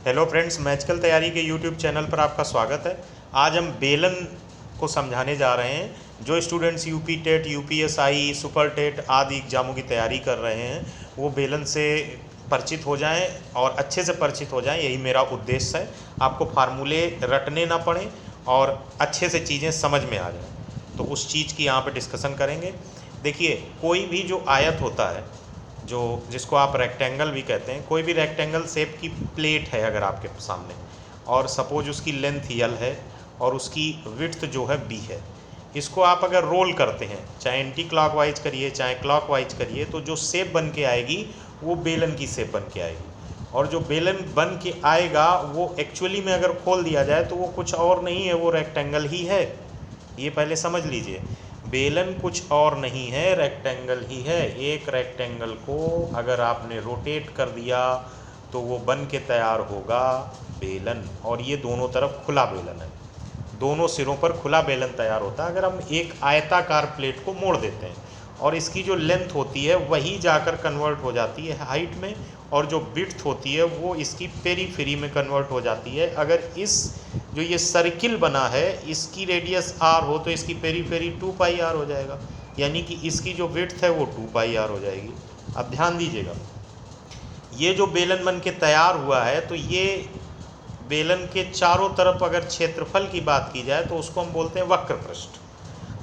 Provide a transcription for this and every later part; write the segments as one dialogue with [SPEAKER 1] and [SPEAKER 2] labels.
[SPEAKER 1] Hello friends, magical तैयारी के YouTube channel पर आपका स्वागत है। आज हम बेलन को समझाने जा रहे हैं। जो students UP TET, UPSI, super TET आदि एग्जामों की तैयारी कर रहे हैं वो बेलन से परिचित हो जाएं और अच्छे से परिचित हो जाएं, यही मेरा उद्देश्य है। आपको फार्मूले रटने ना पड़ें और अच्छे से चीज़ें समझ में आ जाएं, तो उस चीज़ की यहाँ पर डिस्कशन करेंगे। देखिए, कोई भी जो आयत होता है, जो जिसको आप रेक्टेंगल भी कहते हैं, कोई भी रेक्टेंगल शेप की प्लेट है अगर आपके सामने, और सपोज उसकी लेंथ यल है और उसकी विड्थ जो है बी है, इसको आप अगर रोल करते हैं, चाहे एंटी क्लॉकवाइज करिए चाहे क्लॉकवाइज करिए, तो जो शेप बन के आएगी वो बेलन की शेप बन के आएगी। और जो बेलन बन के आएगा वो एक्चुअली में अगर खोल दिया जाए तो वो कुछ और नहीं है, वो रेक्टेंगल ही है। ये पहले समझ लीजिए, बेलन कुछ और नहीं है, रेक्टेंगल ही है। एक रेक्टेंगल को अगर आपने रोटेट कर दिया तो वो बन के तैयार होगा बेलन, और ये दोनों तरफ खुला बेलन है, दोनों सिरों पर खुला बेलन तैयार होता है। अगर हम एक आयताकार प्लेट को मोड़ देते हैं और इसकी जो लेंथ होती है वही जाकर कन्वर्ट हो जाती है हाइट में, और जो विड्थ होती है वो इसकी पेरीफेरी में कन्वर्ट हो जाती है। अगर इस जो ये सर्किल बना है इसकी रेडियस आर हो तो इसकी पेरीफेरी 2πr हो जाएगा, यानी कि इसकी जो विड्थ है वो 2πr हो जाएगी। अब ध्यान दीजिएगा, ये जो बेलन बन के तैयार हुआ है, तो ये बेलन के चारों तरफ अगर क्षेत्रफल की बात की जाए तो उसको हम बोलते हैं वक्र पृष्ठ।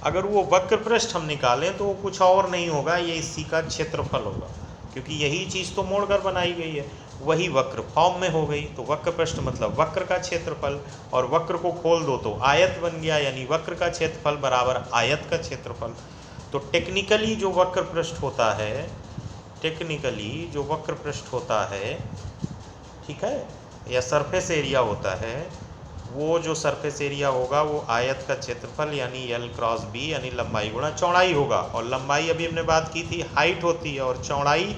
[SPEAKER 1] अगर वो वक्र पृष्ठ हम निकालें तो वो कुछ और नहीं होगा, ये इसी का क्षेत्रफल होगा, क्योंकि यही चीज़ तो मोड़कर बनाई गई है, वही वक्र फॉर्म में हो गई। तो वक्र पृष्ठ मतलब वक्र का क्षेत्रफल, और वक्र को खोल दो तो आयत बन गया, यानी वक्र का क्षेत्रफल बराबर आयत का क्षेत्रफल। तो टेक्निकली जो वक्र पृष्ठ होता है, ठीक है, या सरफेस एरिया होता है, वो जो सरफेस एरिया होगा वो आयत का क्षेत्रफल यानी L क्रॉस B यानी लंबाई गुणा चौड़ाई होगा। और लंबाई अभी हमने बात की थी हाइट होती है, और चौड़ाई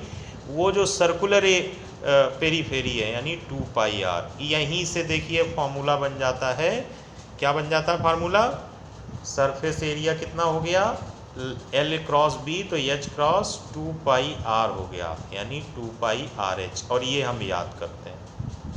[SPEAKER 1] वो जो सर्कुलर पेरीफेरी है यानी 2πr। यहीं से देखिए फॉर्मूला बन जाता है, क्या बन जाता है फार्मूला? सरफेस एरिया कितना हो गया? L क्रॉस B तो H क्रॉस 2πr हो गया, यानी 2πrh। और ये हम याद करते हैं,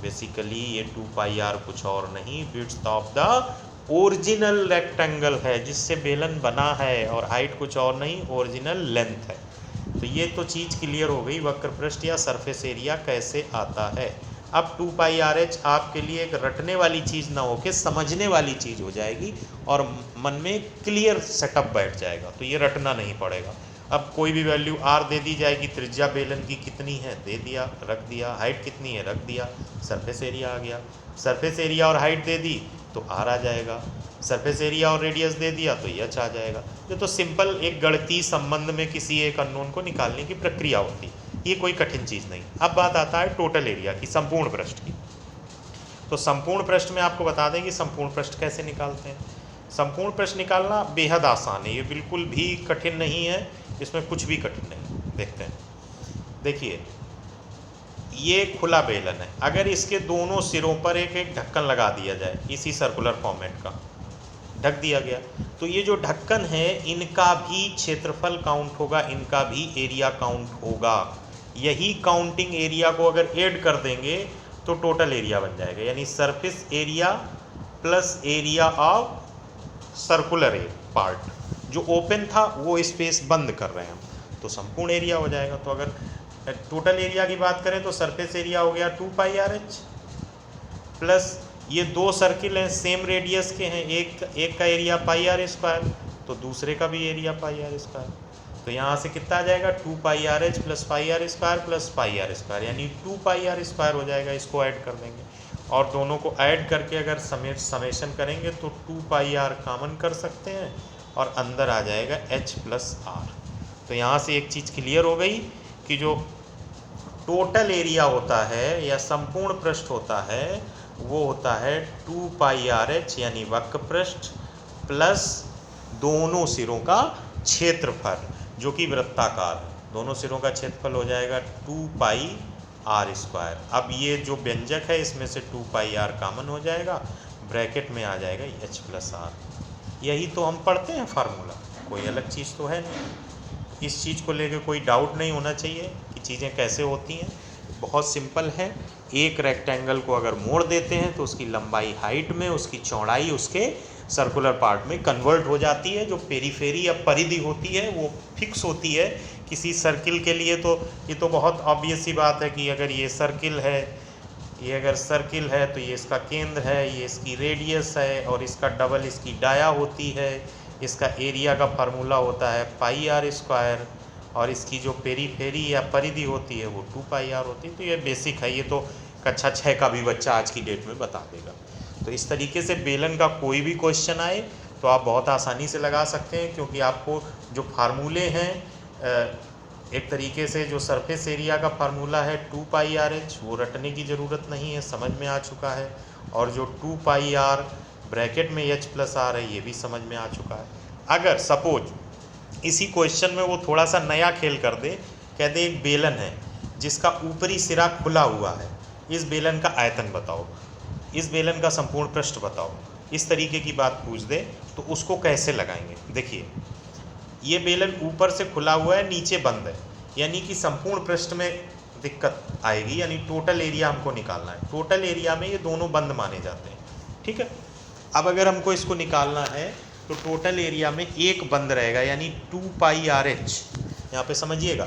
[SPEAKER 1] बेसिकली ये 2πr कुछ और नहीं, width of the original rectangle है जिससे बेलन बना है, और हाइट कुछ और नहीं, ओरिजिनल लेंथ है। तो ये तो चीज़ क्लियर हो गई, वक्र पृष्ठ या सरफेस एरिया कैसे आता है। अब 2πrh आपके लिए एक रटने वाली चीज़ ना होके समझने वाली चीज़ हो जाएगी, और मन में क्लियर सेटअप बैठ जाएगा, तो ये रटना नहीं पड़ेगा। अब कोई भी वैल्यू r दे दी जाएगी, त्रिज्या बेलन की कितनी है दे दिया, रख दिया, हाइट कितनी है रख दिया, सरफेस एरिया आ गया। सरफेस एरिया और हाइट दे दी तो r आ जाएगा, सरफेस एरिया और रेडियस दे दिया तो h आ जाएगा। ये तो सिंपल एक गणितीय संबंध में किसी एक अननोन को निकालने की प्रक्रिया होती है, ये कोई कठिन चीज़ नहीं। अब बात आता है टोटल एरिया की, संपूर्ण पृष्ठ की। तो संपूर्ण पृष्ठ में आपको बता दें कि संपूर्ण पृष्ठ कैसे निकालते हैं। संपूर्ण पृष्ठ निकालना बेहद आसान है, ये बिल्कुल भी कठिन नहीं है, इसमें कुछ भी कठिन नहीं। देखते हैं, देखिए ये खुला बेलन है, अगर इसके दोनों सिरों पर एक एक ढक्कन लगा दिया जाए, इसी सर्कुलर फॉर्मेट का ढक दिया गया, तो ये जो ढक्कन है इनका भी क्षेत्रफल काउंट होगा, इनका भी एरिया काउंट होगा। यही काउंटिंग एरिया को अगर ऐड कर देंगे तो टोटल एरिया बन जाएगा, यानी surface area plus area of circular part, जो ओपन था वो स्पेस बंद कर रहे हैं हम, तो संपूर्ण एरिया हो जाएगा। तो अगर टोटल एरिया की बात करें तो सरफेस एरिया हो गया 2πrh, प्लस ये दो सर्किल हैं सेम रेडियस के हैं, एक का एरिया πr² तो दूसरे का भी एरिया πr², तो यहाँ से कितना आ जाएगा 2πrh plus πr² plus πr², यानी 2πr² हो जाएगा। इसको ऐड कर देंगे और दोनों को ऐड करके अगर समेशन करेंगे तो 2πr कॉमन कर सकते हैं और अंदर आ जाएगा h प्लस r। तो यहाँ से एक चीज़ क्लियर हो गई कि जो टोटल एरिया होता है या संपूर्ण पृष्ठ होता है वो होता है 2πrh यानी वक्र पृष्ठ प्लस दोनों सिरों का क्षेत्रफल जो कि वृत्ताकार है, दोनों सिरों का क्षेत्रफल हो जाएगा 2πr²। अब ये जो व्यंजक है इसमें से 2πr कॉमन हो जाएगा, ब्रैकेट में आ जाएगा h प्लस r। यही तो हम पढ़ते हैं फार्मूला, कोई अलग चीज़ तो है नहीं। इस चीज़ को लेकर कोई डाउट नहीं होना चाहिए कि चीज़ें कैसे होती हैं, बहुत सिंपल है। एक रेक्टेंगल को अगर मोड़ देते हैं तो उसकी लंबाई हाइट में, उसकी चौड़ाई उसके सर्कुलर पार्ट में कन्वर्ट हो जाती है। जो पेरीफेरी या परिधि होती है वो फिक्स होती है किसी सर्किल के लिए। तो ये तो बहुत ऑब्वियस सी बात है कि अगर ये सर्किल है, ये अगर सर्किल है तो ये इसका केंद्र है, ये इसकी रेडियस है, और इसका डबल इसकी डाया होती है। इसका एरिया का फार्मूला होता है पाई आर स्क्वायर, और इसकी जो पेरीफेरी या परिधि होती है वो 2 पाई आर होती है। तो ये बेसिक है, ये तो कक्षा 6 का भी बच्चा आज की डेट में बता देगा। तो इस तरीके से बेलन का कोई भी क्वेश्चन आए तो आप बहुत आसानी से लगा सकते हैं, क्योंकि आपको जो फार्मूले हैं, एक तरीके से जो सरफेस एरिया का फार्मूला है 2 पाई आर एच, वो रटने की ज़रूरत नहीं है, समझ में आ चुका है। और जो 2 पाई आर ब्रैकेट में एच प्लस आर है, ये भी समझ में आ चुका है। अगर सपोज इसी क्वेश्चन में वो थोड़ा सा नया खेल कर दे, कह दे एक बेलन है जिसका ऊपरी सिरा खुला हुआ है, इस बेलन का आयतन बताओ, इस बेलन का संपूर्ण पृष्ठ बताओ, इस तरीके की बात पूछ दे, तो उसको कैसे लगाएंगे। देखिए, ये बेलन ऊपर से खुला हुआ है, नीचे बंद है, यानी कि संपूर्ण पृष्ठ में दिक्कत आएगी, यानी टोटल एरिया हमको निकालना है। टोटल एरिया में ये दोनों बंद माने जाते हैं, ठीक है। अब अगर हमको इसको निकालना है तो टोटल एरिया में एक बंद रहेगा, यानी 2 पाई आर एच। यहाँ पर समझिएगा,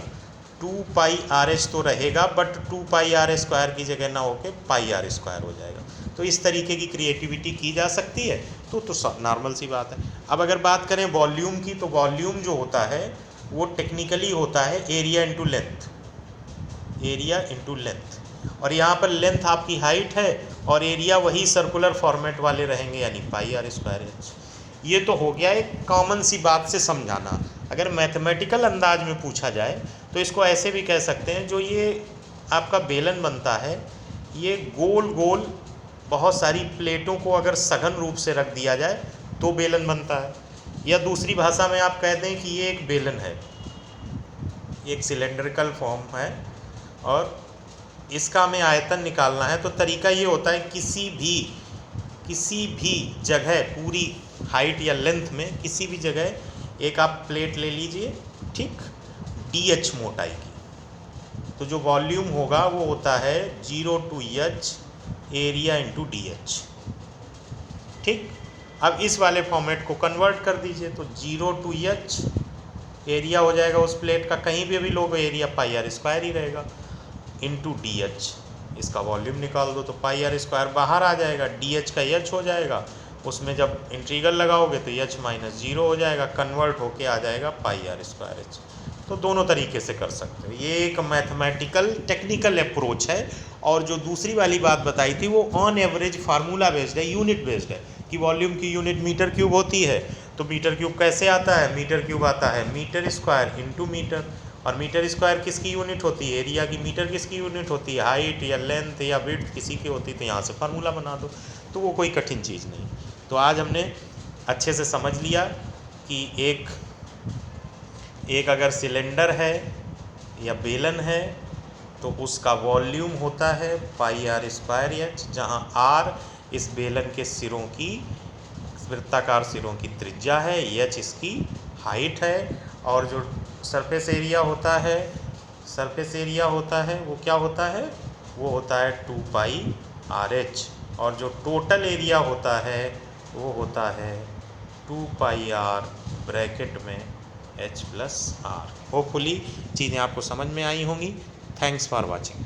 [SPEAKER 1] 2 पाई आर एच तो रहेगा, बट 2 पाई आर स्क्वायर की जगह ना होके पाई आर स्क्वायर हो जाएगा। तो इस तरीके की क्रिएटिविटी की जा सकती है, तो नॉर्मल सी बात है। अब अगर बात करें वॉल्यूम की, तो वॉल्यूम जो होता है वो टेक्निकली होता है area into length, area into length. और यहाँ पर लेंथ आपकी हाइट है और एरिया वही सर्कुलर फॉर्मेट वाले रहेंगे, यानी पाई आर स्क्वायर एच। ये तो हो गया एक कॉमन सी बात से समझाना। अगर मैथमेटिकल अंदाज में पूछा जाए तो इसको ऐसे भी कह सकते हैं, जो ये आपका बेलन बनता है, ये गोल गोल बहुत सारी प्लेटों को अगर सघन रूप से रख दिया जाए तो बेलन बनता है। या दूसरी भाषा में आप कह दें कि ये एक बेलन है, एक सिलेंड्रिकल फॉर्म है, और इसका हमें आयतन निकालना है। तो तरीका ये होता है, किसी भी जगह पूरी हाइट या लेंथ में किसी भी जगह एक आप प्लेट ले लीजिए, ठीक, DH मोटाई की। तो जो वॉल्यूम होगा वो होता है 0 to H area into DH, ठीक। अब इस वाले फॉर्मेट को कन्वर्ट कर दीजिए, तो 0 to H एरिया हो जाएगा उस प्लेट का, कहीं भी अभी लोग एरिया पाई आर स्क्वायर ही रहेगा, इंटू DH। इसका वॉल्यूम निकाल दो तो पाई आर स्क्वायर बाहर आ जाएगा, DH का H हो जाएगा, उसमें जब इंटीग्रल लगाओगे तो H माइनस 0 हो जाएगा, कन्वर्ट होके आ जाएगा पाई आर स्क्वायर H। तो दोनों तरीके से कर सकते हो, ये एक मैथमेटिकल टेक्निकल अप्रोच है। और जो दूसरी वाली बात बताई थी वो ऑन एवरेज फार्मूला बेस्ड है, यूनिट बेस्ड है, कि वॉल्यूम की यूनिट मीटर क्यूब होती है। तो मीटर क्यूब कैसे आता है, मीटर क्यूब आता है मीटर स्क्वायर इंटू मीटर, और मीटर स्क्वायर किसकी यूनिट होती है, एरिया की। मीटर किसकी यूनिट होती है, हाइट या लेंथ या विड्थ किसी की होती है। तो यहाँ से फार्मूला बना दो, तो वो कोई कठिन चीज़ नहीं। तो आज हमने अच्छे से समझ लिया कि एक अगर सिलेंडर है या बेलन है तो उसका वॉल्यूम होता है पाई आर स्क्वायर एच, जहाँ आर इस बेलन के सिरों की, वृत्ताकार सिरों की त्रिज्या है, एच इसकी हाइट है, और जो सरफेस एरिया होता है वो क्या होता है, वो होता है 2 पाई आर एच, और जो टोटल एरिया होता है वो होता है 2 पाई आर ब्रैकेट में H प्लस आर। होपफुली चीज़ें आपको समझ में आई होंगी। Thanks for watching.